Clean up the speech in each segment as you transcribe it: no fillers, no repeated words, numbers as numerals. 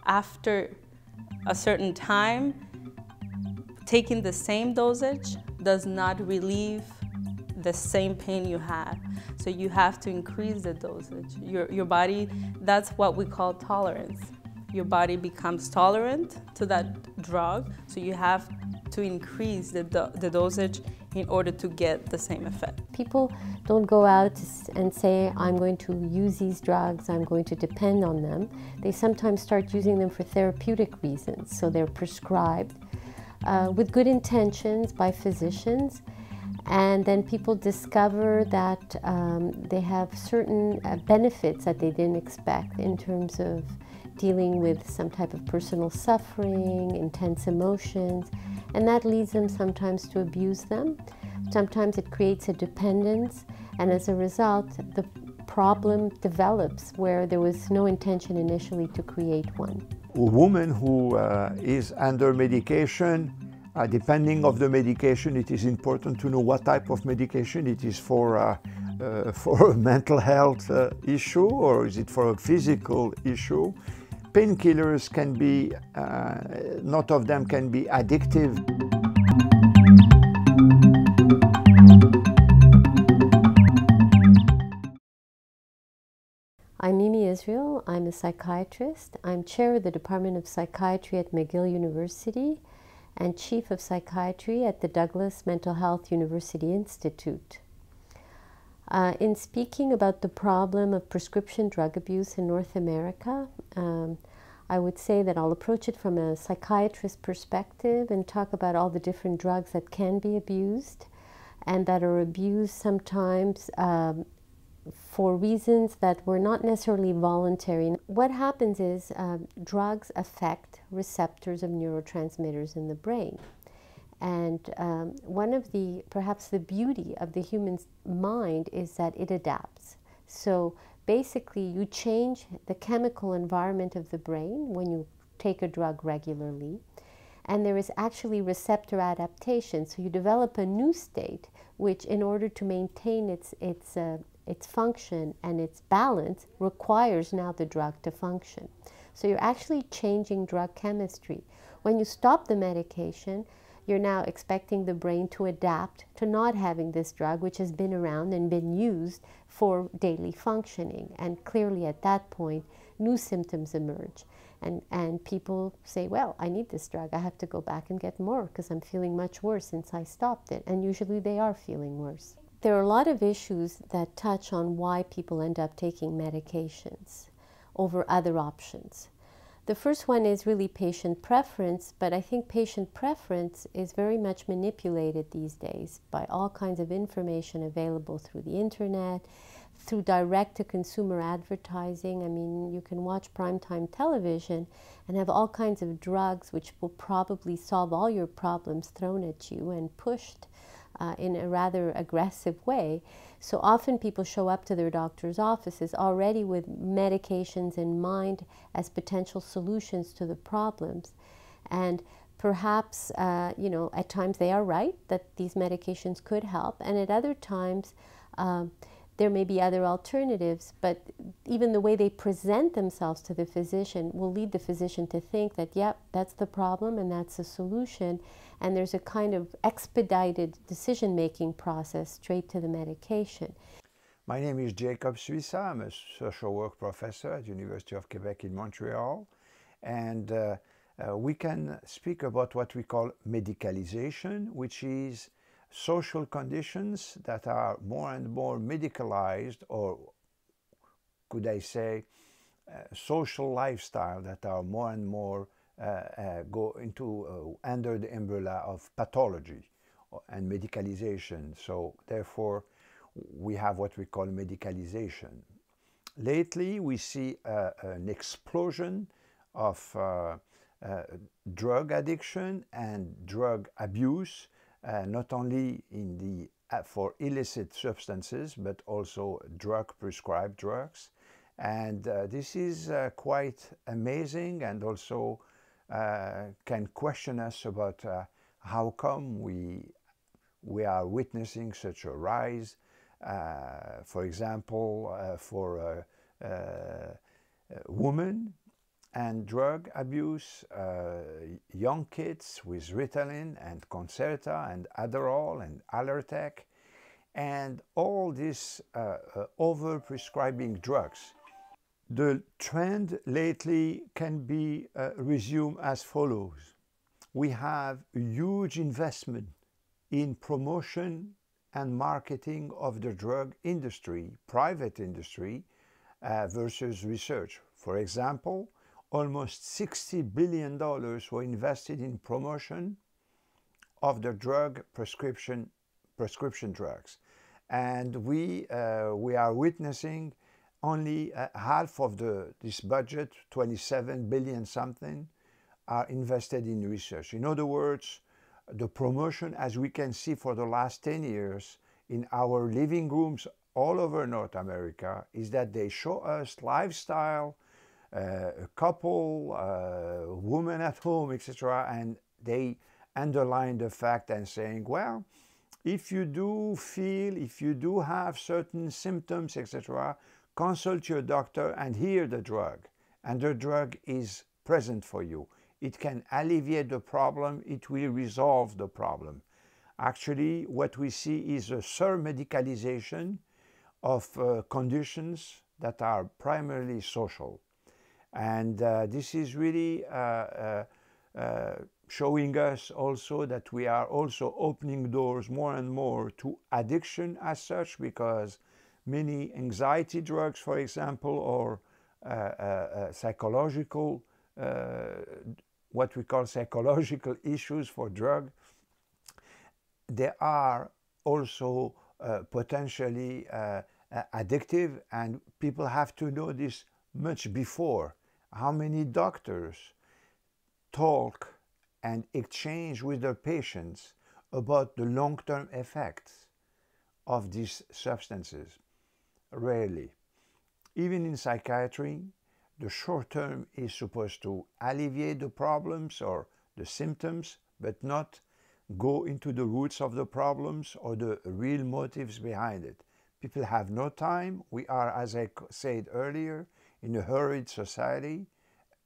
after a certain time, taking the same dosage does not relieve the same pain you have. So you have to increase the dosage. Your body, that's what we call tolerance. Your body becomes tolerant to that drug, so you have to increase the dosage in order to get the same effect. People don't go out and say, I'm going to use these drugs, I'm going to depend on them. They sometimes start using them for therapeutic reasons. So they're prescribed with good intentions by physicians, and then people discover that they have certain benefits that they didn't expect in terms of dealing with some type of personal suffering, intense emotions, and that leads them sometimes to abuse them. Sometimes it creates a dependence, and as a result, the problem develops where there was no intention initially to create one. A woman who is under medication, depending on the medication, it is important to know what type of medication it is for a mental health issue, or is it for a physical issue. Painkillers can be, not of them can be addictive. I'm Mimi Israel. I'm a psychiatrist. I'm chair of the Department of Psychiatry at McGill University and chief of psychiatry at the Douglas Mental Health University Institute. In speaking about the problem of prescription drug abuse in North America, I would say that I'll approach it from a psychiatrist perspective and talk about all the different drugs that can be abused and that are abused sometimes for reasons that were not necessarily voluntary. What happens is drugs affect receptors of neurotransmitters in the brain. And one of the, perhaps the beauty of the human mind is that it adapts. So basically you change the chemical environment of the brain when you take a drug regularly, and there is actually receptor adaptation. So you develop a new state which, in order to maintain its function and its balance, requires now the drug to function. So you're actually changing drug chemistry. When you stop the medication, you're now expecting the brain to adapt to not having this drug, which has been around and been used for daily functioning. And clearly at that point, new symptoms emerge. And people say, well, I need this drug. I have to go back and get more because I'm feeling much worse since I stopped it. And usually they are feeling worse. There are a lot of issues that touch on why people end up taking medications over other options. The first one is really patient preference, but I think patient preference is very much manipulated these days by all kinds of information available through the internet, through direct-to-consumer advertising. I mean, you can watch primetime television and have all kinds of drugs which will probably solve all your problems thrown at you and pushed in a rather aggressive way. So often people show up to their doctor's offices already with medications in mind as potential solutions to the problems. And perhaps, you know, at times they are right that these medications could help, and at other times there may be other alternatives, but even the way they present themselves to the physician will lead the physician to think that, yep, that's the problem and that's the solution. And there's a kind of expedited decision-making process straight to the medication. My name is Jacob Suissa. I'm a social work professor at the University of Quebec in Montreal. And we can speak about what we call medicalization, which is social conditions that are more and more medicalized, or could I say social lifestyle that are more and more go into under the umbrella of pathology and medicalization. So therefore we have what we call medicalization. Lately we see an explosion of drug addiction and drug abuse, not only in the for illicit substances, but also prescribed drugs. And this is quite amazing, and also can question us about how come we are witnessing such a rise. For example, for women, and drug abuse, young kids with Ritalin and Concerta and Adderall and Allertec, and all these over-prescribing drugs. The trend lately can be resumed as follows. We have a huge investment in promotion and marketing of the drug industry, private industry, versus research. For example, almost $60 billion were invested in promotion of the drug prescription drugs. And we are witnessing only half of this budget, 27 billion something, are invested in research. In other words, the promotion, as we can see for the last 10 years in our living rooms all over North America, is that they show us lifestyle, a couple, women at home, etc., and they underline the fact and saying, well, if you do feel, if you do have certain symptoms, etc., consult your doctor and hear the drug. And the drug is present for you. It can alleviate the problem. It will resolve the problem. Actually, what we see is a sur-medicalization of conditions that are primarily social. And this is really showing us also that we are also opening doors more and more to addiction as such, because many anxiety drugs, for example, or psychological, what we call psychological issues for drug, they are also potentially addictive, and people have to know this much before. How many doctors talk and exchange with their patients about the long-term effects of these substances? Rarely. Even in psychiatry, the short term is supposed to alleviate the problems or the symptoms, but not go into the roots of the problems or the real motives behind it. People have no time. We are, as I said earlier, in a hurried society.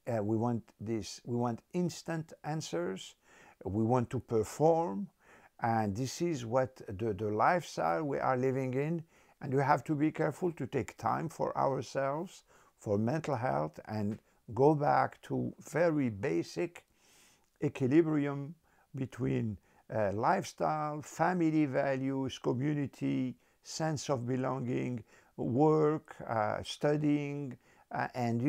We want instant answers. We want to perform. And this is what the lifestyle we are living in. And we have to be careful to take time for ourselves, for mental health, and go back to very basic equilibrium between lifestyle, family values, community, sense of belonging, work, studying, and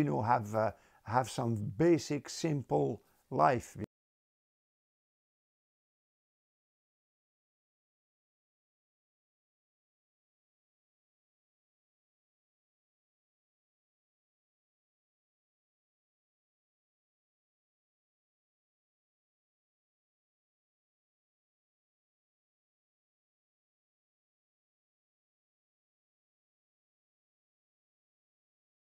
have some basic, simple life.